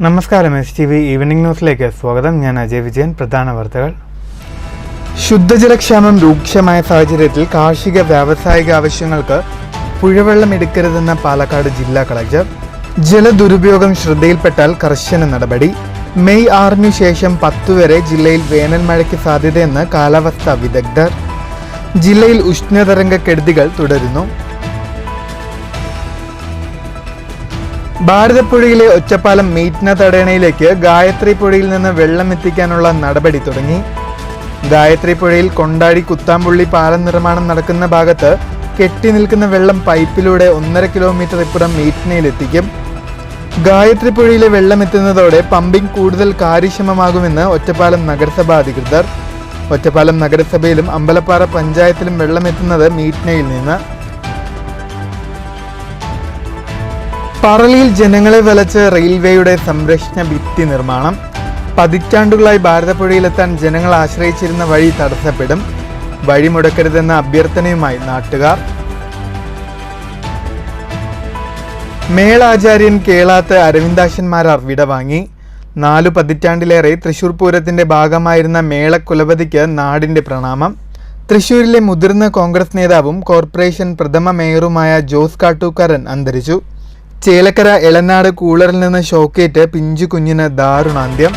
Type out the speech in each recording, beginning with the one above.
നമസ്കാരം. STV evening ന്യൂസിലേക്ക് സ്വാഗതം. ഞാൻ അജയ് വിജയൻ. പ്രധാന വാർത്തകൾ. ശുദ്ധജലക്ഷാമം രൂക്ഷമായ സാഹചര്യത്തിൽ കാർഷിക വ്യാവസായിക ആവശ്യങ്ങൾക്ക് പുഴവെള്ളം എടുക്കരുതെന്ന പാലക്കാട് ജില്ലാ കളക്ടർ. ജലദുരുപയോഗം ശ്രദ്ധയിൽപ്പെട്ടാൽ കർശന നടപടി. മെയ് 6 ശേഷം 10 വരെ ജില്ലയിൽ വേനൽ മഴയ്ക്ക് സാധ്യതയെന്ന് കാലാവസ്ഥാ വിദഗ്ധർ. ജില്ലയിൽ ഉഷ്ണതരംഗക്കെടുതികൾ തുടരുന്നു. ഭാരതപ്പുഴയിലെ ഒറ്റപ്പാലം മീറ്റ്ന തടയണയിലേക്ക് ഗായത്രി പുഴയിൽ നിന്ന് വെള്ളം എത്തിക്കാനുള്ള നടപടി തുടങ്ങി. ഗായത്രി പുഴയിൽ കൊണ്ടാടി കുത്താമ്പുള്ളി പാലം നിർമ്മാണം നടക്കുന്ന ഭാഗത്ത് കെട്ടി നിൽക്കുന്ന വെള്ളം പൈപ്പിലൂടെ 1.5 കിലോമീറ്റർ ഇപ്പുറം മീറ്റ്നയിലെത്തിക്കും. ഗായത്രി പുഴയിലെ വെള്ളം എത്തുന്നതോടെ പമ്പിംഗ് കൂടുതൽ കാര്യക്ഷമമാകുമെന്ന് ഒറ്റപ്പാലം നഗരസഭ അധികൃതർ. ഒറ്റപ്പാലം നഗരസഭയിലും അമ്പലപ്പാറ പഞ്ചായത്തിലും വെള്ളം എത്തുന്നത് മീറ്റ്നയിൽ നിന്ന്. പറളിയിൽ ജനങ്ങളെ വലച്ച് റെയിൽവേയുടെ സംരക്ഷണ ഭിത്തി നിർമ്മാണം. പതിറ്റാണ്ടുകളായി ഭാരതപ്പുഴയിലെത്താൻ ജനങ്ങൾ ആശ്രയിച്ചിരുന്ന വഴി തടസ്സപ്പെടും. വഴി മുടക്കരുതെന്ന അഭ്യർത്ഥനയുമായി നാട്ടുകാർ. മേളാചാര്യൻ കേളാത്ത് അരവിന്ദാശന്മാരാർ വിടവാങ്ങി. 4 പതിറ്റാണ്ടിലേറെ തൃശൂർ പൂരത്തിന്റെ ഭാഗമായിരുന്ന മേളക്കുലപതിക്ക് നാടിന്റെ പ്രണാമം. തൃശൂരിലെ മുതിർന്ന കോൺഗ്രസ് നേതാവും കോർപ്പറേഷൻ പ്രഥമ മേയറുമായ ജോസ് കാട്ടൂക്കാരൻ അന്തരിച്ചു. ചേലക്കര എളനാട് കൂളറിൽ നിന്ന് ഷോക്കേറ്റ് പിഞ്ചു കുഞ്ഞിന് ദാരുണാന്ത്യം.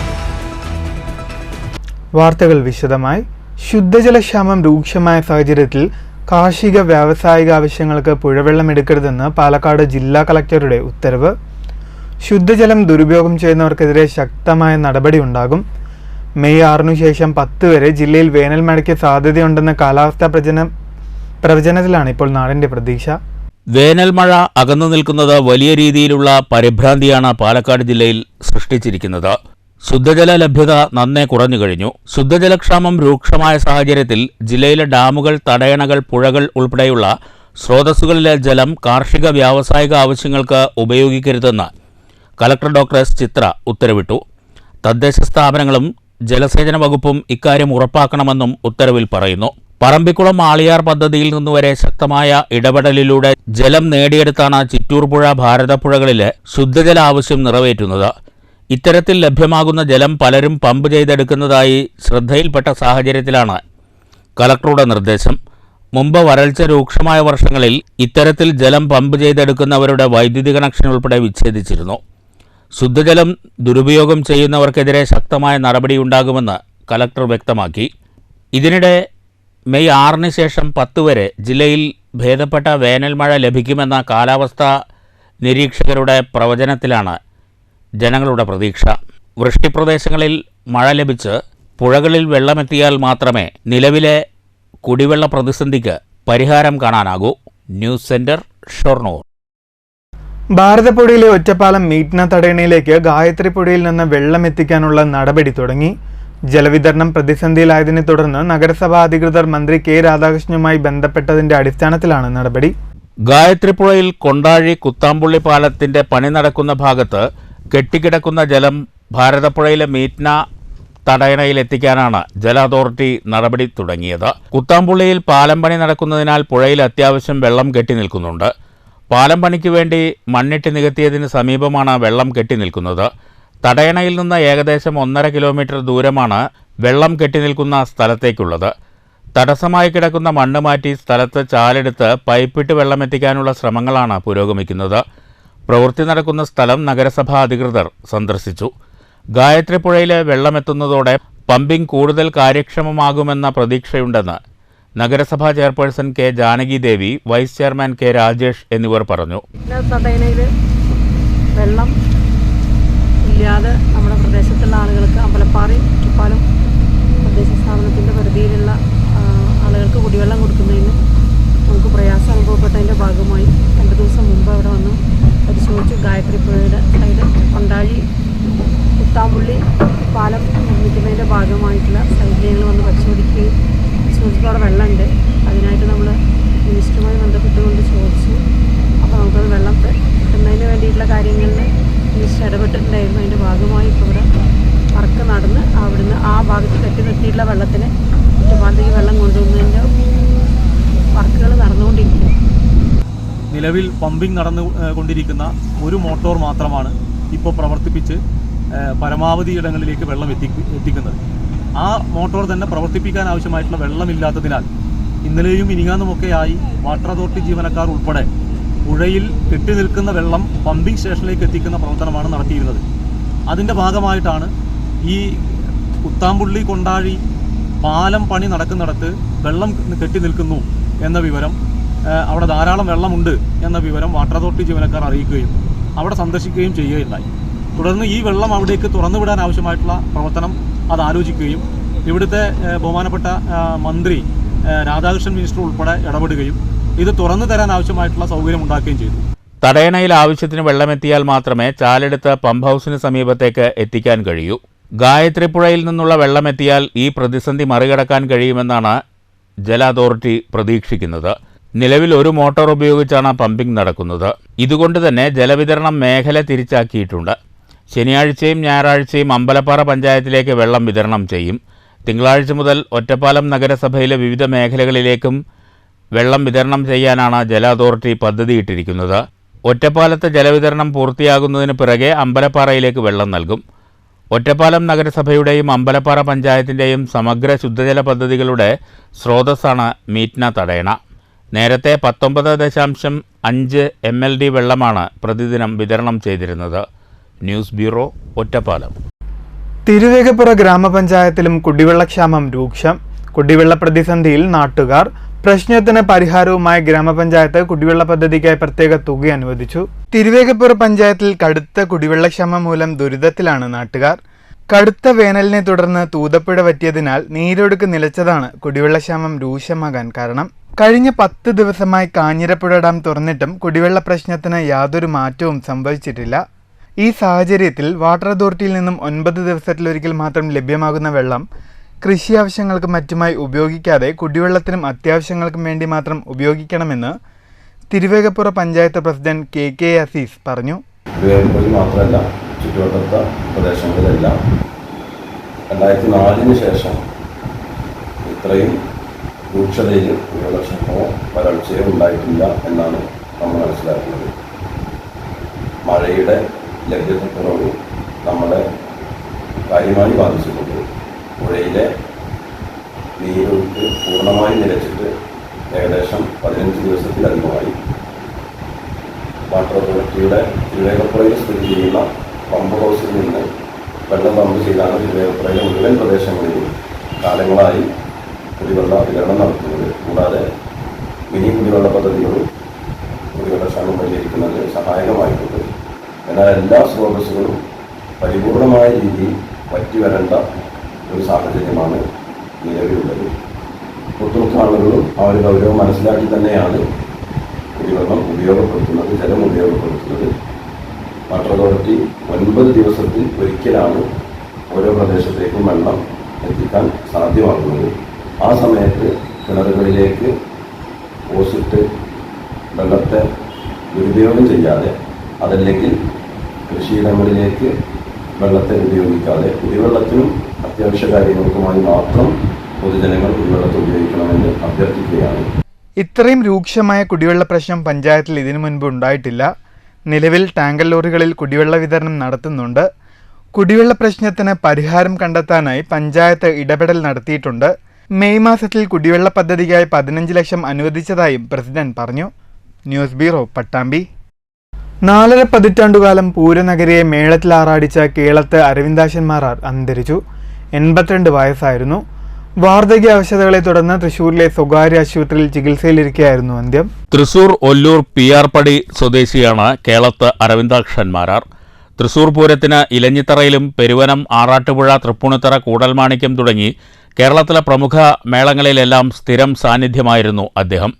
വാർത്തകൾ വിശദമായി. ശുദ്ധജലക്ഷാമം രൂക്ഷമായ സാഹചര്യത്തിൽ കാർഷിക വ്യാവസായിക ആവശ്യങ്ങൾക്ക് പുഴവെള്ളം എടുക്കരുതെന്ന് പാലക്കാട് ജില്ലാ കളക്ടറുടെ ഉത്തരവ്. ശുദ്ധജലം ദുരുപയോഗം ചെയ്യുന്നവർക്കെതിരെ ശക്തമായ നടപടി ഉണ്ടാകും. മെയ് 6 ശേഷം 10 വരെ ജില്ലയിൽ വേനൽ മഴയ്ക്ക് സാധ്യതയുണ്ടെന്ന കാലാവസ്ഥാ പ്രവചനത്തിലാണ് ഇപ്പോൾ നാടിന്റെ പ്രതീക്ഷ. വേനൽ മഴ അകന്നു നിൽക്കുന്നത് വലിയ രീതിയിലുള്ള പരിഭ്രാന്തിയാണ് പാലക്കാട് ജില്ലയിൽ സൃഷ്ടിച്ചിരിക്കുന്നത്. ശുദ്ധജല ലഭ്യത നന്നേ കുറഞ്ഞു കഴിഞ്ഞു. ശുദ്ധജലക്ഷാമം രൂക്ഷമായ സാഹചര്യത്തിൽ ജില്ലയിലെ ഡാമുകൾ, തടയണകൾ, പുഴകൾ ഉൾപ്പെടെയുള്ള സ്രോതസ്സുകളിലെ ജലം കാർഷിക വ്യാവസായിക ആവശ്യങ്ങൾക്ക് ഉപയോഗിക്കരുതെന്ന് കലക്ടർ ഡോക്ടർ എസ് ചിത്ര ഉത്തരവിട്ടു. തദ്ദേശ സ്ഥാപനങ്ങളും ജലസേചന വകുപ്പും ഇക്കാര്യം ഉറപ്പാക്കണമെന്നും ഉത്തരവിൽ പറയുന്നു. പറമ്പിക്കുളം ആളിയാർ പദ്ധതിയിൽ നിന്നുവരെ ശക്തമായ ഇടപെടലിലൂടെ ജലം നേടിയെടുത്താണ് ചിറ്റൂർ പുഴ, ഭാരതപ്പുഴകളിലെ ശുദ്ധജല ആവശ്യം നിറവേറ്റുന്നത്. ഇത്തരത്തിൽ ലഭ്യമാകുന്ന ജലം പലരും പമ്പ് ചെയ്തെടുക്കുന്നതായി ശ്രദ്ധയിൽപ്പെട്ട സാഹചര്യത്തിലാണ് കലക്ടറുടെ നിർദ്ദേശം. മുമ്പ് വരൾച്ച രൂക്ഷമായ വർഷങ്ങളിൽ ഇത്തരത്തിൽ ജലം പമ്പ് ചെയ്തെടുക്കുന്നവരുടെ വൈദ്യുതി കണക്ഷൻ ഉൾപ്പെടെ വിച്ഛേദിച്ചിരുന്നു. ശുദ്ധജലം ദുരുപയോഗം ചെയ്യുന്നവർക്കെതിരെ ശക്തമായ നടപടിയുണ്ടാകുമെന്ന് കലക്ടർ വ്യക്തമാക്കി. ഇതിനിടെ മെയ് 6 ശേഷം 10 വരെ ജില്ലയിൽ ഭേദപ്പെട്ട വേനൽ മഴ ലഭിക്കുമെന്ന കാലാവസ്ഥാ നിരീക്ഷകരുടെ പ്രവചനത്തിലാണ് ജനങ്ങളുടെ പ്രതീക്ഷ. വൃഷ്ടിപ്രദേശങ്ങളിൽ മഴ ലഭിച്ച് പുഴകളിൽ വെള്ളമെത്തിയാൽ മാത്രമേ നിലവിലെ കുടിവെള്ള പ്രതിസന്ധിക്ക് പരിഹാരം കാണാനാകൂ. News centre, Shoranur. ഭാരതപ്പുഴയിലെ ഒറ്റപ്പാലം മീറ്റ്ന തടയണയിലേക്ക് ഗായത്രി പുഴയിൽ നിന്ന് വെള്ളം എത്തിക്കാനുള്ള നടപടി തുടങ്ങി. ജലവിതരണം പ്രതിസന്ധിയിലായതിനെ തുടർന്ന് നഗരസഭാ അധികൃതർ മന്ത്രി കെ രാധാകൃഷ്ണനുമായി ബന്ധപ്പെട്ടതിന്റെ അടിസ്ഥാനത്തിലാണ് നടപടി. ഗായത്രിപ്പുഴയിൽ കൊണ്ടാഴി കുത്താമ്പുള്ളി പാലത്തിന്റെ പണി നടക്കുന്ന ഭാഗത്ത് കെട്ടിക്കിടക്കുന്ന ജലം ഭാരതപ്പുഴയിലെ മീറ്റ്ന തടയണയിൽ എത്തിക്കാനാണ് ജല അതോറിറ്റി നടപടി തുടങ്ങിയത്. കുത്താമ്പുള്ളിയിൽ പാലം പണി നടക്കുന്നതിനാൽ പുഴയിൽ അത്യാവശ്യം വെള്ളം കെട്ടി നിൽക്കുന്നുണ്ട്. പാലം പണിക്ക് വേണ്ടി മണ്ണിട്ട് നികത്തിയതിന് സമീപമാണ് വെള്ളം കെട്ടി നിൽക്കുന്നത്. തടയണയിൽ നിന്ന് ഏകദേശം 1.5 കിലോമീറ്റർ ദൂരമാണ് വെള്ളം കെട്ടിനിൽക്കുന്ന സ്ഥലത്തേക്കുള്ളത്. തടസ്സമായി കിടക്കുന്ന മണ്ണ് മാറ്റി സ്ഥലത്ത് ചാലെടുത്ത് പൈപ്പിട്ട് വെള്ളമെത്തിക്കാനുള്ള ശ്രമങ്ങളാണ് പുരോഗമിക്കുന്നത്. പ്രവൃത്തി നടക്കുന്ന സ്ഥലം നഗരസഭാ അധികൃതർ സന്ദർശിച്ചു. ഗായത്രി പുഴയിലെ വെള്ളമെത്തുന്നതോടെ പമ്പിംഗ് കൂടുതൽ കാര്യക്ഷമമാകുമെന്ന പ്രതീക്ഷയുണ്ടെന്ന് നഗരസഭാ ചെയർപേഴ്സൺ കെ ജാനകി ദേവി, വൈസ് ചെയർമാൻ കെ രാജേഷ് എന്നിവർ പറഞ്ഞു. ഇല്ലാതെ നമ്മുടെ പ്രദേശത്തുള്ള ആളുകൾക്ക് അമ്പലപ്പാറയും ചുപ്പാലും തദ്ദേശ സ്ഥാപനത്തിൻ്റെ പരിധിയിലുള്ള ആളുകൾക്ക് കുടിവെള്ളം കൊടുക്കുന്നതിന് നമുക്ക് പ്രയാസം അനുഭവപ്പെട്ടതിൻ്റെ ഭാഗമായി 2 ദിവസം മുമ്പ് അവിടെ വന്ന് പരിശോധിച്ചു. ഗായത്രി പുഴയുടെ സൈഡ് കൊണ്ടാഴി കുത്താമ്പുള്ളി പാലം നിർമ്മിക്കുന്നതിൻ്റെ ഭാഗമായിട്ടുള്ള സൈഡിൽ ഞങ്ങൾ വന്ന് പരിശോധിക്കുകയും അവിടെ വെള്ളമുണ്ട്. അതിനായിട്ട് നമ്മൾ മിനിസ്റ്ററുമായി ബന്ധപ്പെട്ടുകൊണ്ട് ചോദിച്ചു. അപ്പോൾ നമുക്കത് വെള്ളം കിട്ടുന്നതിന് വേണ്ടിയിട്ടുള്ള കാര്യങ്ങളിൽ മിനിസ്റ്റർ ഇടപെട്ടിട്ടുണ്ടായിരുന്നു. അതിൻ്റെ ഭാഗമായി ഇപ്പോൾ ഇവിടെ വർക്ക് നടന്ന് അവിടുന്ന് ആ ഭാഗത്ത് കെട്ടി നിർത്തിയിട്ടുള്ള വെള്ളത്തിന് ചുറ്റുപാടത്തേക്ക് വെള്ളം കൊണ്ടുവന്നതിൻ്റെ വർക്കുകൾ നടന്നുകൊണ്ടിരിക്കുന്നു. നിലവിൽ പമ്പിംഗ് നടന്നുകൊണ്ടിരിക്കുന്ന ഒരു മോട്ടോർ മാത്രമാണ് ഇപ്പോൾ പ്രവർത്തിപ്പിച്ച് പരമാവധി ഇടങ്ങളിലേക്ക് വെള്ളം എത്തിക്കുന്നത്. ആ മോട്ടോർ തന്നെ പ്രവർത്തിപ്പിക്കാൻ ആവശ്യമായിട്ടുള്ള വെള്ളമില്ലാത്തതിനാൽ ഇന്നലെയും ഇനിങ്ങാന്നുമൊക്കെയായി വാട്ടർ അതോറിറ്റി ജീവനക്കാർ ഉൾപ്പെടെ പുഴയിൽ കെട്ടി നിൽക്കുന്ന വെള്ളം പമ്പിംഗ് സ്റ്റേഷനിലേക്ക് എത്തിക്കുന്ന പ്രവർത്തനമാണ് നടത്തിയിരുന്നത്. അതിൻ്റെ ഭാഗമായിട്ടാണ് ഈ കുത്താമ്പുള്ളി കൊണ്ടാഴി പാലം പണി നടക്കുന്നിടത്ത് വെള്ളം കെട്ടി നിൽക്കുന്നു എന്ന വിവരം, അവിടെ ധാരാളം വെള്ളമുണ്ട് എന്ന വിവരം വാട്ടർ അതോറിറ്റി ജീവനക്കാർ അറിയിക്കുകയും അവിടെ സന്ദർശിക്കുകയും ചെയ്യുകയുണ്ടായി. തുടർന്ന് ഈ വെള്ളം അവിടേക്ക് തുറന്നുവിടാൻ ആവശ്യമായിട്ടുള്ള പ്രവർത്തനം അത് ആലോചിക്കുകയും ഇവിടുത്തെ ബഹുമാനപ്പെട്ട മന്ത്രി രാധാകൃഷ്ണൻ മിനിസ്റ്റർ ഉൾപ്പെടെ ഇടപെടുകയും ഇത് തുറന്നു തരാൻ ആവശ്യമായിട്ടുള്ള സൗകര്യം ഉണ്ടാക്കുകയും ചെയ്തു. തടയണയിൽ ആവശ്യത്തിന് വെള്ളമെത്തിയാൽ മാത്രമേ ചാലെടുത്ത് പമ്പ് ഹൗസിന് സമീപത്തേക്ക് എത്തിക്കാൻ കഴിയൂ. ഗായത്രി പുഴയിൽ നിന്നുള്ള വെള്ളമെത്തിയാൽ ഈ പ്രതിസന്ധി മറികടക്കാൻ കഴിയുമെന്നാണ് ജല അതോറിറ്റി പ്രതീക്ഷിക്കുന്നത്. നിലവിൽ ഒരു മോട്ടോർ ഉപയോഗിച്ചാണ് പമ്പിംഗ് നടക്കുന്നത്. ഇതുകൊണ്ട് തന്നെ ജലവിതരണം മേഖല തിരിച്ചാക്കിയിട്ടുണ്ട്. ശനിയാഴ്ചയും ഞായറാഴ്ചയും അമ്പലപ്പാറ പഞ്ചായത്തിലേക്ക് വെള്ളം വിതരണം ചെയ്യും. തിങ്കളാഴ്ച മുതൽ ഒറ്റപ്പാലം നഗരസഭയിലെ വിവിധ മേഖലകളിലേക്കും വെള്ളം വിതരണം ചെയ്യാനാണ് ജല അതോറിറ്റി പദ്ധതിയിട്ടിരിക്കുന്നത്. ഒറ്റപ്പാലത്ത് ജലവിതരണം പൂർത്തിയാകുന്നതിന് പിറകെ അമ്പലപ്പാറയിലേക്ക് വെള്ളം നൽകും. ഒറ്റപ്പാലം നഗരസഭയുടെയും അമ്പലപ്പാറ പഞ്ചായത്തിൻ്റെയും സമഗ്ര ശുദ്ധജല പദ്ധതികളുടെ സ്രോതസ്സാണ് മീറ്റ്ന തടയണ. നേരത്തെ 19.5 MLD വെള്ളമാണ് പ്രതിദിനം വിതരണം ചെയ്തിരുന്നത്. News bureau, Ottapalam. തിരുവേഗപ്പുറ ഗ്രാമപഞ്ചായത്തിലും കുടിവെള്ളക്ഷാമം രൂക്ഷം. കുടിവെള്ള പ്രതിസന്ധിയിൽ നാട്ടുകാർ. പ്രശ്നത്തിന് പരിഹാരവുമായി ഗ്രാമപഞ്ചായത്ത് കുടിവെള്ള പദ്ധതിക്കായി പ്രത്യേക തുക അനുവദിച്ചു. തിരുവേഗപ്പുറ പഞ്ചായത്തിൽ കടുത്ത കുടിവെള്ളക്ഷാമം മൂലം ദുരിതത്തിലാണ് നാട്ടുകാർ. കടുത്ത വേനലിനെ തുടർന്ന് തൂതപ്പുഴ വറ്റിയതിനാൽ നീരൊഴുക്ക് നിലച്ചതാണ് കുടിവെള്ളക്ഷാമം രൂക്ഷമാകാൻ കാരണം. കഴിഞ്ഞ 10 ദിവസമായി കാഞ്ഞിരപ്പുഴ ഡാം തുറന്നിട്ടും കുടിവെള്ള പ്രശ്നത്തിന് യാതൊരു മാറ്റവും സംഭവിച്ചിട്ടില്ല. ഈ സാഹചര്യത്തിൽ വാട്ടർ അതോറിറ്റിയിൽ നിന്നും 9 ദിവസത്തിലൊരിക്കൽ മാത്രം ലഭ്യമാകുന്ന വെള്ളം കൃഷി ആവശ്യങ്ങൾക്കും മറ്റുമായി ഉപയോഗിക്കാതെ കുടിവെള്ളത്തിനും അത്യാവശ്യങ്ങൾക്കും വേണ്ടി മാത്രം ഉപയോഗിക്കണമെന്ന് തിരുവേഗപ്പുറ പഞ്ചായത്ത് പ്രസിഡന്റ് KK അസീസ് പറഞ്ഞു. തിരുവേഗപ്പുറയിൽ മാത്രമല്ല, ചുറ്റുവട്ടത്തെ പ്രദേശങ്ങളിലെല്ലാം 2004 ശേഷം ഇത്രയും രൂക്ഷതയിൽ കുടിവെള്ളക്ഷാമമോ വരൾച്ചയോ ഉണ്ടായിട്ടില്ല എന്നാണ് നമ്മൾ മനസ്സിലാക്കുന്നത്. മഴയുടെ ലഭ്യതക്കുറവ് നമ്മളെ കാര്യമായി ബാധിച്ചിട്ടുണ്ട്. പുഴയിലെ നീരൊഴുക്ക് പൂർണ്ണമായി നിലച്ചിട്ട് ഏകദേശം 15 ദിവസത്തിലധികമായി. വാട്ടർ അതോറിറ്റിയുടെ തിരുവേഗപ്പുറയിൽ സ്ഥിതി ചെയ്യുന്ന പമ്പ് ഹൗസിൽ നിന്ന് വെള്ളം പമ്പ് ചെയ്താണ് തിരുവേഗപ്പുറയിലെ മുഴുവൻ പ്രദേശങ്ങളിലും കാലങ്ങളായി കുടിവെള്ള വിതരണം നടത്തുന്നത്. കൂടാതെ മിനി കുടിവെള്ള പദ്ധതികളും കുടിവെള്ളക്ഷാമം പരിഹരിക്കുന്നതിന് സഹായകമായിട്ടുണ്ട്. എന്നാൽ എല്ലാ സ്രോതസ്സുകളും പരിപൂർണമായ രീതിയിൽ വറ്റി വരേണ്ട ഒരു സാഹചര്യമാണ് നിലവിലുള്ളത്. ഒട്ടുമിക്ക ആളുകളും ആ ഒരു ഗൗരവം മനസ്സിലാക്കി തന്നെയാണ് കുടിവെള്ളം ഉപയോഗപ്പെടുത്തുന്നത്, ജലം ഉപയോഗപ്പെടുത്തുന്നത്. വാട്ടർ അതോറിറ്റി 9 ദിവസത്തിൽ ഒരിക്കലാണ് ഓരോ പ്രദേശത്തേക്കും വെള്ളം എത്തിക്കാൻ സാധ്യമാകുന്നത്. ആ സമയത്ത് കിണറുകളിലേക്ക് ഓസിട്ട് വെള്ളത്തെ ദുരുപയോഗം ചെയ്യാതെ, അതല്ലെങ്കിൽ കൃഷിയിടങ്ങളിലേക്ക് വെള്ളത്തെ ഉപയോഗിക്കാതെ കുടിവെള്ളത്തിനും അത്യാവശ്യ കാര്യങ്ങൾക്കുമായി മാത്രം പൊതുജനങ്ങൾ കുടിവെള്ളത്തെ ഉപയോഗിക്കണമെന്ന് അഭ്യർത്ഥിക്കുകയാണ്. ഇത്രയും രൂക്ഷമായ കുടിവെള്ള പ്രശ്നം പഞ്ചായത്തിൽ ഇതിനു മുൻപ് ഉണ്ടായിട്ടില്ല. നിലവിൽ ടാങ്കർ ലോറികളിൽ കുടിവെള്ള വിതരണം നടത്തുന്നുണ്ട്. കുടിവെള്ള പ്രശ്നത്തിന് പരിഹാരം കണ്ടെത്താനായി പഞ്ചായത്ത് ഇടപെടൽ നടത്തിയിട്ടുണ്ട്. മെയ് മാസത്തിൽ കുടിവെള്ള പദ്ധതിക്കായി 15 ലക്ഷം അനുവദിച്ചതായും പ്രസിഡന്റ് പറഞ്ഞു. News bureau, Pattambi. 4.5 പതിറ്റാണ്ടുകാലം പൂരനഗരിയെ മേളത്തിലാറാടിച്ച കേളത്ത് അരവിന്ദാശൻ മാരാർ അന്തരിച്ചു. 82 വയസ്സായിരുന്നു. വാർദ്ധക്യാവശതകളെ തുടർന്ന് തൃശൂരിലെ സ്വകാര്യ ആശുപത്രിയിൽ ചികിത്സയിലിരിക്കുകയായിരുന്നു അന്ത്യം. തൃശൂർ ഒല്ലൂർ PR പടി സ്വദേശിയാണ് കേളത്ത് അരവിന്ദാക്ഷൻ മാരാർ. തൃശൂർ പൂരത്തിന് ഇലഞ്ഞിത്തറയിലും പെരുവനം, ആറാട്ടുപുഴ, തൃപ്പൂണിത്തറ, കൂടൽമാണിക്യം തുടങ്ങി കേരളത്തിലെ പ്രമുഖ മേളങ്ങളിലെല്ലാം സ്ഥിരം സാന്നിധ്യമായിരുന്നു അദ്ദേഹം.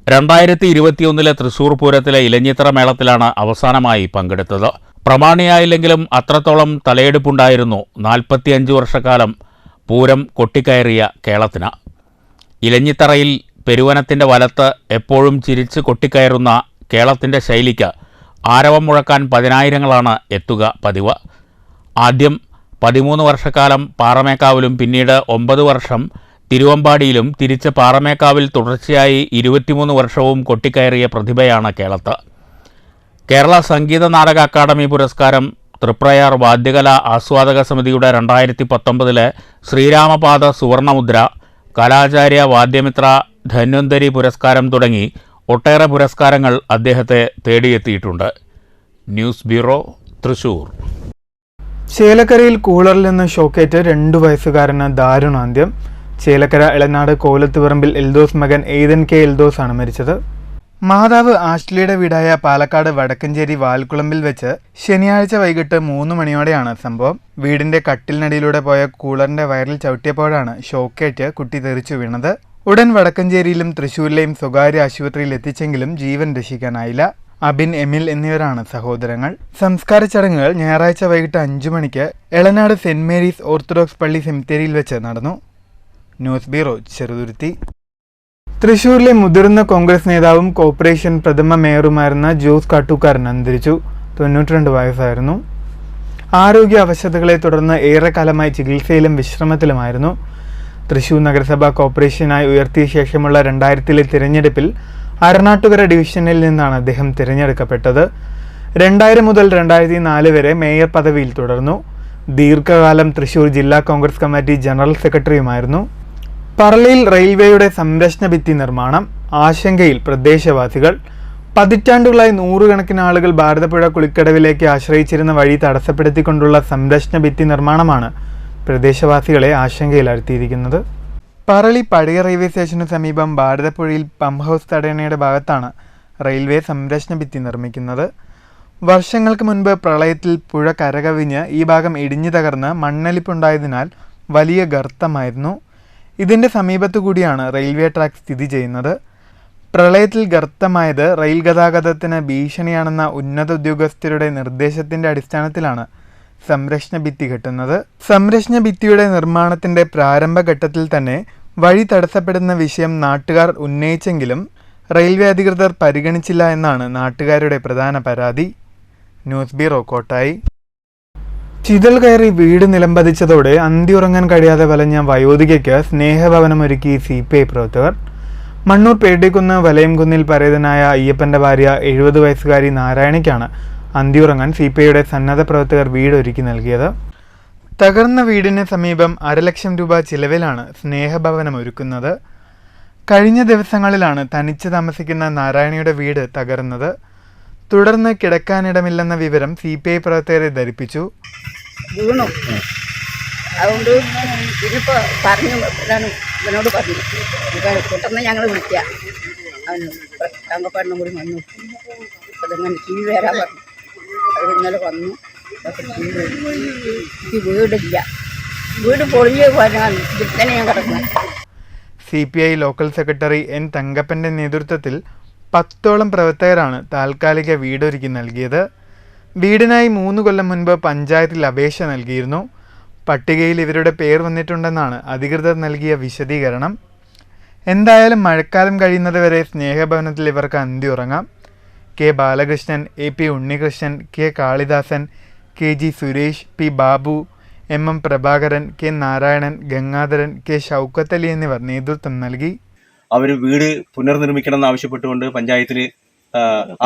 2021 തൃശൂർ പൂരത്തിലെ ഇലഞ്ഞിത്തറ മേളത്തിലാണ് അവസാനമായി പങ്കെടുത്തത്. പ്രമാണിയായില്ലെങ്കിലും അത്രത്തോളം തലയെടുപ്പുണ്ടായിരുന്നു 45 വർഷക്കാലം പൂരം കൊട്ടിക്കയറിയ കേളത്തിന്. ഇലഞ്ഞിത്തറയിൽ പെരുവനത്തിൻ്റെ വലത്ത് എപ്പോഴും ചിരിച്ച് കൊട്ടിക്കയറുന്ന കേളത്തിൻ്റെ ശൈലിക്ക് ആരവം മുഴക്കാൻ 10,000-ങ്ങളാണ് എത്തുക പതിവ്. ആദ്യം 13 വർഷക്കാലം പാറമേക്കാവിലും പിന്നീട് 9 വർഷം തിരുവമ്പാടിയിലും തിരിച്ച് പാറമേക്കാവിൽ തുടർച്ചയായി 23 വർഷവും കൊട്ടിക്കയറിയ പ്രതിഭയാണ് കേളത്ത്. കേരള സംഗീത നാടക അക്കാദമി പുരസ്കാരം തൃപ്രയാർ വാദ്യകല ആസ്വാദക സമിതിയുടെ 2019 ശ്രീരാമപാദ സുവർണമുദ്ര, കലാചാര്യ വാദ്യമിത്ര ധന്വന്തരി പുരസ്കാരം തുടങ്ങി ഒട്ടേറെ പുരസ്കാരങ്ങൾ അദ്ദേഹത്തെ തേടിയെത്തിയിട്ടുണ്ട്. News bureau, Thrissur. ചേലക്കരയിൽ കൂളറിൽ നിന്ന് ഷോക്കേറ്റ് 2 വയസ്സുകാരന് ദാരുണാന്ത്യം. ചേലക്കര എളനാട് കോലത്തുപറമ്പിൽ എൽദോസ് മകൻ എയ്തൻ കെ എൽദോസ് ആണ് മരിച്ചത്. മാതാവ് ആഷ്ലിയുടെ വീടായ പാലക്കാട് വടക്കഞ്ചേരി വാൽക്കുളമ്പിൽ വെച്ച് ശനിയാഴ്ച വൈകിട്ട് 3 മണിയോടെയാണ് സംഭവം. വീടിന്റെ കട്ടിലിനടിയിലൂടെ പോയ കൂളറിന്റെ വയറിൽ ചവിട്ടിയപ്പോഴാണ് ഷോക്കേറ്റ് കുട്ടി തെറിച്ചു വീണത്. ഉടൻ വടക്കഞ്ചേരിയിലും തൃശൂരിലെയും സ്വകാര്യ ആശുപത്രിയിൽ എത്തിച്ചെങ്കിലും ജീവൻ രക്ഷിക്കാനായില്ല. അബിൻ, എമിൽ എന്നിവരാണ് സഹോദരങ്ങൾ. സംസ്കാര ചടങ്ങുകൾ ഞായറാഴ്ച വൈകിട്ട് 5 മണിക്ക് എളനാട് സെന്റ് മേരീസ് ഓർത്തഡോക്സ് പള്ളി സെമിത്തേരിയിൽ വെച്ച് നടന്നു. News bureau, Cheruthuruthy. തൃശൂരിലെ മുതിർന്ന കോൺഗ്രസ് നേതാവും കോർപ്പറേഷൻ പ്രഥമ മേയറുമായിരുന്ന ജോസ് കാട്ടൂക്കാരൻ അന്തരിച്ചു. 92 വയസ്സായിരുന്നു. ആരോഗ്യ അവശതകളെ തുടർന്ന് ഏറെക്കാലമായി ചികിത്സയിലും വിശ്രമത്തിലുമായിരുന്നു. തൃശൂർ നഗരസഭാ കോർപ്പറേഷനായി ഉയർത്തിയ ശേഷമുള്ള 2000 തിരഞ്ഞെടുപ്പിൽ അരണാട്ടുകര ഡിവിഷനിൽ നിന്നാണ് അദ്ദേഹം തിരഞ്ഞെടുക്കപ്പെട്ടത്. 2000 മുതൽ 2004 വരെ മേയർ പദവിയിൽ തുടർന്നു. ദീർഘകാലം തൃശൂർ ജില്ലാ കോൺഗ്രസ് കമ്മിറ്റി ജനറൽ സെക്രട്ടറിയുമായിരുന്നു. പറളിയിൽ റെയിൽവേയുടെ സംരക്ഷണ ഭിത്തി നിർമ്മാണം, ആശങ്കയിൽ പ്രദേശവാസികൾ. പതിറ്റാണ്ടുകളായി 100 കണക്കിന് ആളുകൾ ഭാരതപ്പുഴ കുളിക്കടവിലേക്ക് ആശ്രയിച്ചിരുന്ന വഴി തടസ്സപ്പെടുത്തിക്കൊണ്ടുള്ള സംരക്ഷണ ഭിത്തി നിർമ്മാണമാണ് പ്രദേശവാസികളെ ആശങ്കയിലാഴ്ത്തിയിരിക്കുന്നത്. പറളി പഴയ റെയിൽവേ സ്റ്റേഷന് സമീപം ഭാരതപ്പുഴയിൽ പമ്പ് ഹൗസ് തടയണയുടെ ഭാഗത്താണ് റെയിൽവേ സംരക്ഷണ ഭിത്തി നിർമ്മിക്കുന്നത്. വർഷങ്ങൾക്ക് മുൻപ് പ്രളയത്തിൽ പുഴ കരകവിഞ്ഞ് ഈ ഭാഗം ഇടിഞ്ഞു തകർന്ന് മണ്ണൊലിപ്പുണ്ടായതിനാൽ വലിയ ഗർത്തമായിരുന്നു. ഇതിൻ്റെ സമീപത്തു കൂടിയാണ് റെയിൽവേ ട്രാക്ക് സ്ഥിതി ചെയ്യുന്നത്. പ്രളയത്തിൽ ഗർത്തമായത് റെയിൽ ഗതാഗതത്തിന് ഭീഷണിയാണെന്ന ഉന്നത ഉദ്യോഗസ്ഥരുടെ നിർദ്ദേശത്തിൻ്റെ അടിസ്ഥാനത്തിലാണ് സംരക്ഷണ ഭിത്തി കെട്ടുന്നത്. സംരക്ഷണ ഭിത്തിയുടെ നിർമ്മാണത്തിൻ്റെ പ്രാരംഭഘട്ടത്തിൽ തന്നെ വഴി തടസ്സപ്പെടുന്ന വിഷയം നാട്ടുകാർ ഉന്നയിച്ചെങ്കിലും റെയിൽവേ അധികൃതർ പരിഗണിച്ചില്ല എന്നാണ് നാട്ടുകാരുടെ പ്രധാന പരാതി. News bureau, Kottayi. ചിതൽ കയറി വീട് നിലംപതിച്ചതോടെ അന്തിയുറങ്ങാൻ കഴിയാതെ വലഞ്ഞ വയോധികയ്ക്ക് സ്നേഹഭവനമൊരുക്കി CPI പ്രവർത്തകർ. മണ്ണൂർ പേടിക്കുന്ന് വലയംകുന്നിൽ പരേതനായ അയ്യപ്പൻ്റെ ഭാര്യ 70 വയസ്സുകാരി നാരായണിക്കാണ് അന്തിയുറങ്ങാൻ CPIയുടെ സന്നദ്ധ പ്രവർത്തകർ വീടൊരുക്കി നൽകിയത്. തകർന്ന വീടിന് സമീപം 1.5 ലക്ഷം രൂപ ചിലവിലാണ് സ്നേഹഭവനം ഒരുക്കുന്നത്. കഴിഞ്ഞ ദിവസങ്ങളിലാണ് തനിച്ച് താമസിക്കുന്ന നാരായണിയുടെ വീട് തകർന്നത്. തുടർന്ന് കിടക്കാനിടമില്ലെന്ന വിവരം CPI പ്രവർത്തകരെ ധരിപ്പിച്ചു. വീണു. അതുകൊണ്ട് ഇതിപ്പോൾ പറഞ്ഞു ഇവനോട് പറഞ്ഞു പെട്ടെന്ന് ഞങ്ങൾ വിളിക്കുക. അവന് തങ്കപ്പെണ്ണും കൂടി വന്നു. അതങ്ങനെ TV വരാൻ പറഞ്ഞു. അവർ ഇന്നലെ വന്നു. എനിക്ക് വീടില്ല, വീട് പൊളിഞ്ഞ് പോകാനാണ് ഇതിൽ ഞാൻ കിടക്കുന്നത്. CPI ലോക്കൽ സെക്രട്ടറി N തങ്കപ്പൻ്റെ നേതൃത്വത്തിൽ 10ഓളം പ്രവർത്തകരാണ് താൽക്കാലിക വീടൊരുക്കി നൽകിയത്. വീടിനായി 3 കൊല്ലം മുൻപ് പഞ്ചായത്തിൽ അപേക്ഷ നൽകിയിരുന്നു. പട്ടികയിൽ ഇവരുടെ പേർ വന്നിട്ടുണ്ടെന്നാണ് അധികൃതർ നൽകിയ വിശദീകരണം. എന്തായാലും മഴക്കാലം കഴിയുന്നതുവരെ സ്നേഹഭവനത്തിൽ ഇവർക്ക് അന്തിയുറങ്ങാം. K Balakrishnan, AP Unnikrishnan, K Kalidasan, KG Suresh, P Babu, MM Prabhakaran, K Narayanan, Gangadharan, K Shoukath Ali എന്നിവർ നേതൃത്വം നൽകി. അവർ വീട് പുനർനിർമ്മിക്കണം എന്നാവശ്യപ്പെട്ടുകൊണ്ട് പഞ്ചായത്തിൽ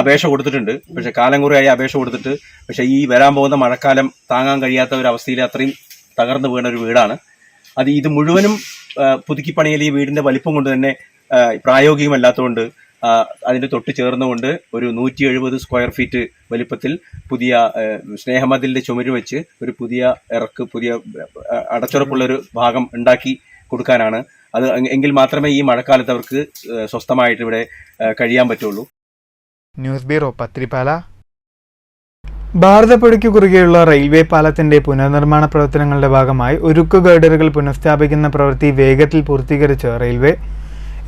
അപേക്ഷ കൊടുത്തിട്ടുണ്ട്. പക്ഷെ കാലം കുറയായി അപേക്ഷ കൊടുത്തിട്ട്. പക്ഷെ ഈ വരാൻ പോകുന്ന മഴക്കാലം താങ്ങാൻ കഴിയാത്ത ഒരു അവസ്ഥയിൽ അത്രയും തകർന്നു വീണ ഒരു വീടാണ് അത്. ഇത് മുഴുവനും പുതുക്കിപ്പണിയിൽ ഈ വീടിന്റെ വലിപ്പം കൊണ്ട് തന്നെ പ്രായോഗികമല്ലാത്തതുകൊണ്ട് അതിന്റെ തൊട്ട് ചേർന്നുകൊണ്ട് ഒരു 170 സ്ക്വയർ ഫീറ്റ് വലിപ്പത്തിൽ പുതിയ സ്നേഹമതിലിന്റെ ചുമര് വെച്ച് ഒരു പുതിയ പുതിയ അടച്ചുറപ്പുള്ളൊരു ഭാഗം ഉണ്ടാക്കി കൊടുക്കാനാണ്. അത് എങ്കിൽ മാത്രമേ ഈ മഴക്കാലത്ത് അവർക്ക് സ്വസ്ഥമായിട്ട് ഇവിടെ കഴിയാൻ പറ്റുള്ളൂ. News bureau, Pathirippala. ഭാരതപ്പുഴയ്ക്ക് കുറുകെയുള്ള റെയിൽവേ പാലത്തിന്റെ പുനർനിർമ്മാണ പ്രവർത്തനങ്ങളുടെ ഭാഗമായി ഉരുക്ക് ഗർഡറുകൾ പുനഃസ്ഥാപിക്കുന്ന പ്രവൃത്തി വേഗത്തിൽ പൂർത്തീകരിച്ച് റെയിൽവേ.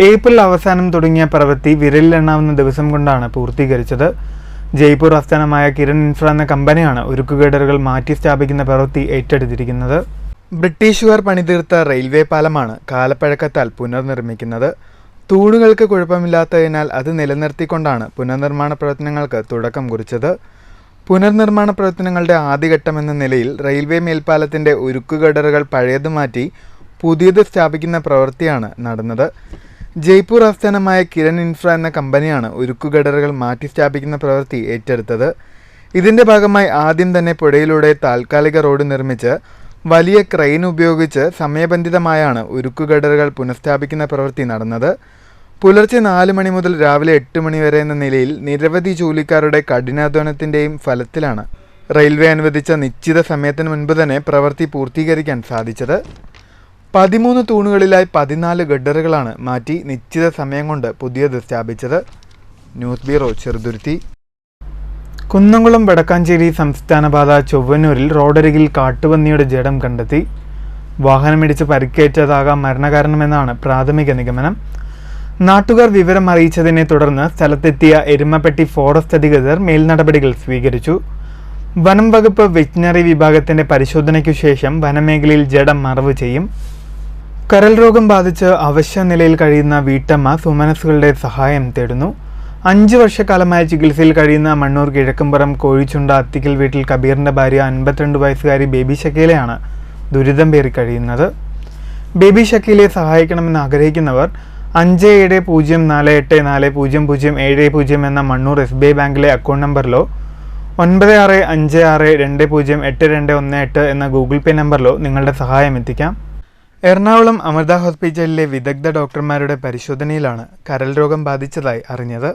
ഏപ്രിൽ അവസാനം തുടങ്ങിയ പ്രവൃത്തി വിരലിലെണ്ണാവുന്ന ദിവസം കൊണ്ടാണ് പൂർത്തീകരിച്ചത്. ജയ്പൂർ ആസ്ഥാനമായ കിരൺ ഇൻഫ്ര എന്ന കമ്പനിയാണ് ഉരുക്ക് ഗർഡറുകൾ മാറ്റി സ്ഥാപിക്കുന്ന പ്രവൃത്തി ഏറ്റെടുത്തിരിക്കുന്നത്. ബ്രിട്ടീഷുകാർ പണിതീർത്ത റെയിൽവേ പാലമാണ് കാലപ്പഴക്കത്താൽ പുനർനിർമ്മിക്കുന്നത്. തൂണുകൾക്ക് കുഴപ്പമില്ലാത്തതിനാൽ അത് നിലനിർത്തിക്കൊണ്ടാണ് പുനർനിർമ്മാണ പ്രവർത്തനങ്ങൾക്ക് തുടക്കം കുറിച്ചത്. പുനർനിർമ്മാണ പ്രവർത്തനങ്ങളുടെ ആദ്യഘട്ടമെന്ന നിലയിൽ റെയിൽവേ മേൽപ്പാലത്തിൻ്റെ ഉരുക്ക് ഗർഡറുകൾ പഴയത് മാറ്റി പുതിയത് സ്ഥാപിക്കുന്ന പ്രവൃത്തിയാണ് നടന്നത്. ജയ്പൂർ ആസ്ഥാനമായ കിരൺ ഇൻഫ്ര എന്ന കമ്പനിയാണ് ഉരുക്ക് ഗർഡറുകൾ മാറ്റി സ്ഥാപിക്കുന്ന പ്രവൃത്തി ഏറ്റെടുത്തത്. ഇതിന്റെ ഭാഗമായി ആദ്യം തന്നെ പുഴയിലൂടെ താൽക്കാലിക റോഡ് നിർമ്മിച്ച് വലിയ ക്രെയിൻ ഉപയോഗിച്ച് സമയബന്ധിതമായാണ് ഉരുക്കു ഗഡറുകൾ പുനഃസ്ഥാപിക്കുന്ന പ്രവൃത്തി നടന്നത്. പുലർച്ചെ 4 മണി മുതൽ രാവിലെ 8 മണി വരെ എന്ന നിലയിൽ നിരവധി ജോലിക്കാരുടെ കഠിനാധ്വാനത്തിൻ്റെയും ഫലത്തിലാണ് റെയിൽവേ അനുവദിച്ച നിശ്ചിത സമയത്തിന് മുൻപ് തന്നെ പ്രവൃത്തി പൂർത്തീകരിക്കാൻ സാധിച്ചത്. 13 തൂണുകളിലായി 14 ഗഡറുകളാണ് മാറ്റി നിശ്ചിത സമയം കൊണ്ട് പുതിയത് സ്ഥാപിച്ചത്. News bureau, Cheruthuruthy. കുന്നംകുളം വടക്കാഞ്ചേരി സംസ്ഥാന പാത ചൊവ്വന്നൂരിൽ റോഡരികിൽ കാട്ടുപന്നിയുടെ ജഡം കണ്ടെത്തി. വാഹനമിടിച്ച് പരിക്കേറ്റതാകാം മരണകാരണമെന്നാണ് പ്രാഥമിക നിഗമനം. നാട്ടുകാർ വിവരം അറിയിച്ചതിനെ തുടർന്ന് സ്ഥലത്തെത്തിയ എരുമപ്പെട്ടി ഫോറസ്റ്റ് അധികൃതർ മേൽനടപടികൾ സ്വീകരിച്ചു. വനം വകുപ്പ് വെറ്റിനറി വിഭാഗത്തിന്റെ പരിശോധനയ്ക്കു ശേഷം വനമേഖലയിൽ ജഡം മറവ് ചെയ്യും. കരൾ രോഗം ബാധിച്ച് അവശ്യ നിലയിൽ കഴിയുന്ന വീട്ടമ്മ സുമനസ്സുകളുടെ സഹായം തേടുന്നു. 5 വർഷക്കാലമായി ചികിത്സയിൽ കഴിയുന്ന മണ്ണൂർ കിഴക്കുംപുറം കോഴിച്ചുണ്ട അത്തിക്കൽ വീട്ടിൽ കബീറിന്റെ ഭാര്യ 52 വയസ്സുകാരി ബേബി ഷക്കീലയാണ് ദുരിതം പേറി കഴിയുന്നത്. ബേബി ഷക്കീലയെ സഹായിക്കണമെന്ന് ആഗ്രഹിക്കുന്നവർ 5704840070 എന്ന മണ്ണൂർ SBI ബാങ്കിലെ അക്കൗണ്ട് നമ്പറിലോ 9656208218 എന്ന ഗൂഗിൾ പേ നമ്പറിലോ നിങ്ങളുടെ സഹായം എത്തിക്കാം. എറണാകുളം അമൃത ഹോസ്പിറ്റലിലെ വിദഗ്ധ ഡോക്ടർമാരുടെ പരിശോധനയിലാണ് കരൾ രോഗം ബാധിച്ചതായി അറിഞ്ഞത്.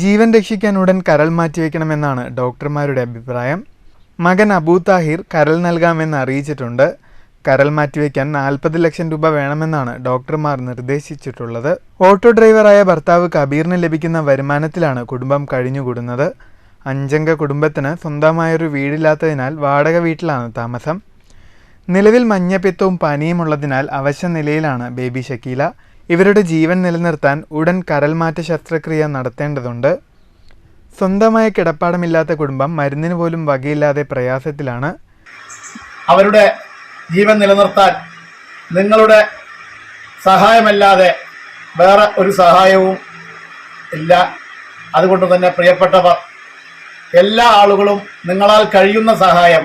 ജീവൻ രക്ഷിക്കാൻ ഉടൻ കരൾ മാറ്റിവെക്കണമെന്നാണ് ഡോക്ടർമാരുടെ അഭിപ്രായം. മകൻ അബൂ താഹിർ കരൾ നൽകാമെന്ന് അറിയിച്ചിട്ടുണ്ട്. കരൾ മാറ്റിവെക്കാൻ 40 ലക്ഷം രൂപ വേണമെന്നാണ് ഡോക്ടർമാർ നിർദ്ദേശിച്ചിട്ടുള്ളത്. ഓട്ടോ ഡ്രൈവറായ ഭർത്താവ് കബീറിന് ലഭിക്കുന്ന വരുമാനത്തിലാണ് കുടുംബം കഴിഞ്ഞുകൂടുന്നത്. 5 അംഗ കുടുംബത്തിന് സ്വന്തമായൊരു വീടില്ലാത്തതിനാൽ വാടക വീട്ടിലാണ് താമസം. നിലവിൽ മഞ്ഞപ്പിത്തവും പനിയും ഉള്ളതിനാൽ അവശ നിലയിലാണ് ബേബി ഷക്കീല. ഇവരുടെ ജീവൻ നിലനിർത്താൻ ഉടൻ കരൾമാറ്റ ശസ്ത്രക്രിയ നടത്തേണ്ടതുണ്ട്. സ്വന്തമായ കിടപ്പാടമില്ലാത്ത കുടുംബം മരുന്നിന് പോലും വകയില്ലാതെ പ്രയാസത്തിലാണ്. അവരുടെ ജീവൻ നിലനിർത്താൻ നിങ്ങളുടെ സഹായമല്ലാതെ വേറെ ഒരു സഹായവും ഇല്ല. അതുകൊണ്ട് തന്നെ പ്രിയപ്പെട്ടവർ, എല്ലാ ആളുകളും നിങ്ങളാൽ കഴിയുന്ന സഹായം,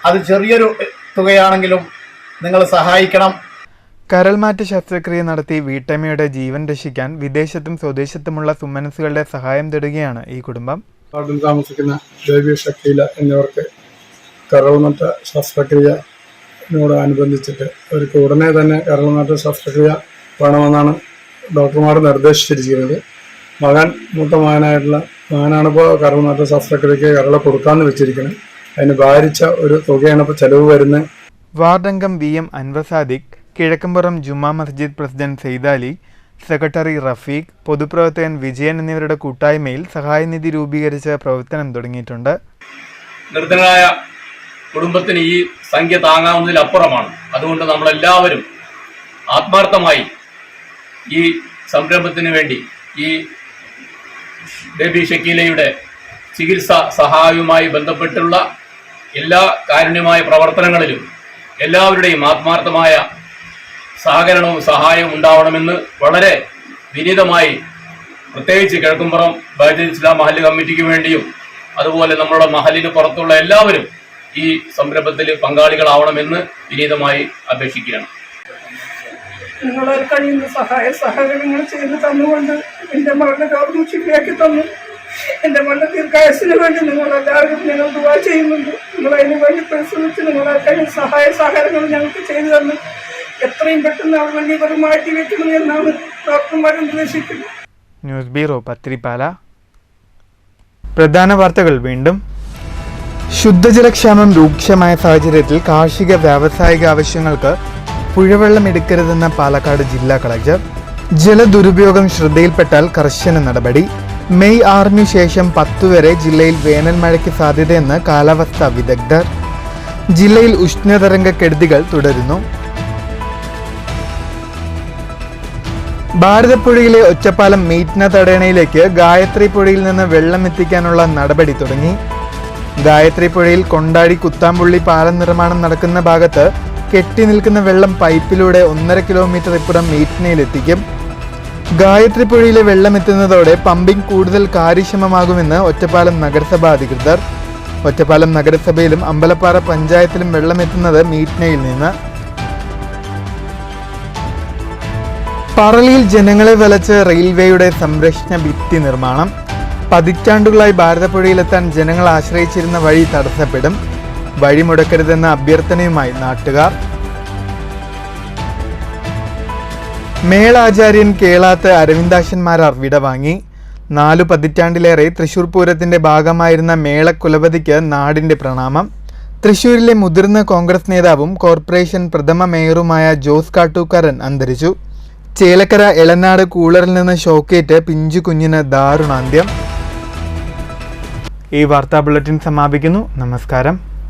അത് ചെറിയൊരു തുകയാണെങ്കിലും നിങ്ങൾ സഹായിക്കണം. കരൾമാറ്റ ശസ്ത്രക്രിയ നടത്തി വീട്ടമ്മയുടെ ജീവൻ രക്ഷിക്കാൻ വിദേശത്തും സ്വദേശത്തുമുള്ള സുമനസ്സുകളുടെ സഹായം തേടുകയാണ് ഈ കുടുംബം. നാട്ടിൽ താമസിക്കുന്ന ബേബി ഷക്കീല എന്നിവർക്ക് കരൾമാറ്റ ശസ്ത്രക്രിയയോടനുബന്ധിച്ചിട്ട് അവർക്ക് ഉടനെ തന്നെ കരൾമാറ്റ ശസ്ത്രക്രിയ വേണമെന്നാണ് ഡോക്ടർമാർ നിർദ്ദേശിച്ചിരിക്കുന്നത്. മൂത്ത മകനാണിപ്പോൾ കരൾമാറ്റ ശസ്ത്രക്രിയക്ക് കരള കൊടുക്കാമെന്ന് വെച്ചിരിക്കുന്നത്. അതിന് ഭാരിച്ച ഒരു തുകയാണ് ഇപ്പോൾ ചെലവ് വരുന്നത്. വാർഡംഗം VM Anwar Sadiq, Kizhakkampuram Juma Masjid president Saidali, secretary Rafeeq, പൊതുപ്രവർത്തകൻ വിജയൻ എന്നിവരുടെ കൂട്ടായ്മയിൽ സഹായനിധി രൂപീകരിച്ച് പ്രവർത്തനം തുടങ്ങിയിട്ടുണ്ട്. നിർധനരായ കുടുംബത്തിന് ഈ സംഖ്യ താങ്ങാവുന്നതിലപ്പുറമാണ്. അതുകൊണ്ട് നമ്മളെല്ലാവരും ആത്മാർത്ഥമായി ഈ സംരംഭത്തിന് വേണ്ടി ഈ ബേബി ഷക്കീലയുടെ ചികിത്സ സഹായവുമായി ബന്ധപ്പെട്ടുള്ള എല്ലാ കാരുണ്യമായ പ്രവർത്തനങ്ങളിലും എല്ലാവരുടെയും ആത്മാർത്ഥമായ സഹകരണവും സഹായവും ഉണ്ടാവണമെന്ന് വളരെ വിനീതമായി പ്രത്യേകിച്ച് കിഴക്കുംപുറം ബൈത്തുൽ ഇസ്ലാം മഹല്ല് കമ്മിറ്റിക്ക് വേണ്ടിയും അതുപോലെ നമ്മുടെ മഹലിന് പുറത്തുള്ള എല്ലാവരും ഈ സംരംഭത്തിൽ പങ്കാളികളാവണമെന്ന് വിനീതമായി അപേക്ഷിക്കുകയാണ്. നിങ്ങളാൽ കഴിയുന്ന സഹകരണങ്ങൾ ചെയ്തു തന്നുകൊണ്ട് എൻ്റെ മകളുടെ രോഗം ശരിയാക്കി തന്നു. എൻ്റെ മകളുടെ ദീർഘായുസ്സിന് വേണ്ടി നിങ്ങളെല്ലാവരും ഞങ്ങൾ ദുആ ചെയ്യുന്നുണ്ട്. നിങ്ങൾ അതിന് വേണ്ടി പരിശ്രമിച്ച് നിങ്ങളാൽ കഴിയുന്ന സഹകരണങ്ങൾ ഞങ്ങൾക്ക് ചെയ്തു തന്നു. എത്രയും പെട്ടെന്ന് അവർ വേണ്ടി ഇവർ മാറ്റി വെക്കണം എന്നാണ് ഡോക്ടർമാർ നിർദ്ദേശിക്കുന്നത്. News bureau, Pathirippala. പ്രധാന വാർത്തകൾ വീണ്ടും. ശുദ്ധജലക്ഷാമം രൂക്ഷമായ സാഹചര്യത്തിൽ കാർഷിക വ്യാവസായിക ആവശ്യങ്ങൾക്ക് പുഴവെള്ളം എടുക്കരുതെന്ന പാലക്കാട് ജില്ലാ കളക്ടർ. ജലദുരുപയോഗം ശ്രദ്ധയിൽപ്പെട്ടാൽ കർശന നടപടി. മെയ് 6 ശേഷം 10 വരെ ജില്ലയിൽ വേനൽ മഴയ്ക്ക് സാധ്യതയെന്ന് കാലാവസ്ഥാ വിദഗ്ധർ. ജില്ലയിൽ ഉഷ്ണതരംഗക്കെടുതികൾ തുടരുന്നു. ഭാരതപ്പുഴയിലെ ഒറ്റപ്പാലം മീറ്റ്ന തടയണയിലേക്ക് ഗായത്രി പുഴയിൽ നിന്ന് വെള്ളം എത്തിക്കാനുള്ള നടപടി തുടങ്ങി. ഗായത്രി പുഴയിൽ കൊണ്ടാടി കുത്താമ്പുള്ളി പാലം നിർമ്മാണം നടക്കുന്ന ഭാഗത്ത് കെട്ടി നിൽക്കുന്ന വെള്ളം പൈപ്പിലൂടെ 1.5 കിലോമീറ്റർ ഇപ്പുറം മീറ്റ്നയിലെത്തിക്കും. ഗായത്രി പുഴയിലെ വെള്ളം എത്തുന്നതോടെ പമ്പിംഗ് കൂടുതൽ കാര്യക്ഷമമാകുമെന്ന് ഒറ്റപ്പാലം നഗരസഭ അധികൃതർ. ഒറ്റപ്പാലം നഗരസഭയിലും അമ്പലപ്പാറ പഞ്ചായത്തിലും വെള്ളം എത്തുന്നത് മീറ്റ്നയിൽ നിന്ന്. പറളിയിൽ ജനങ്ങളെ വലച്ച് റെയിൽവേയുടെ സംരക്ഷണ ഭിത്തി നിർമ്മാണം. പതിറ്റാണ്ടുകളായി ഭാരതപ്പുഴയിലെത്താൻ ജനങ്ങൾ ആശ്രയിച്ചിരുന്ന വഴി തടസ്സപ്പെടും. വഴി മുടക്കരുതെന്ന അഭ്യർത്ഥനയുമായി നാട്ടുകാർ. മേളാചാര്യൻ കേളാത്ത് അരവിന്ദാശന്മാരാർ വിടവാങ്ങി. 4 പതിറ്റാണ്ടിലേറെ തൃശൂർ പൂരത്തിന്റെ ഭാഗമായിരുന്ന മേളക്കുലപതിക്ക് നാടിന്റെ പ്രണാമം. തൃശൂരിലെ മുതിർന്ന കോൺഗ്രസ് നേതാവും കോർപ്പറേഷൻ പ്രഥമ മേയറുമായ ജോസ് കാട്ടൂക്കാരൻ അന്തരിച്ചു. ചേലക്കര എളനാട് കൂളറിൽ നിന്ന് ഷോക്കേറ്റ് പിഞ്ചു കുഞ്ഞിന് ദാരുണാന്ത്യം. ഈ വാർത്താ ബുള്ളറ്റിൻ സമാപിക്കുന്നു. നമസ്കാരം.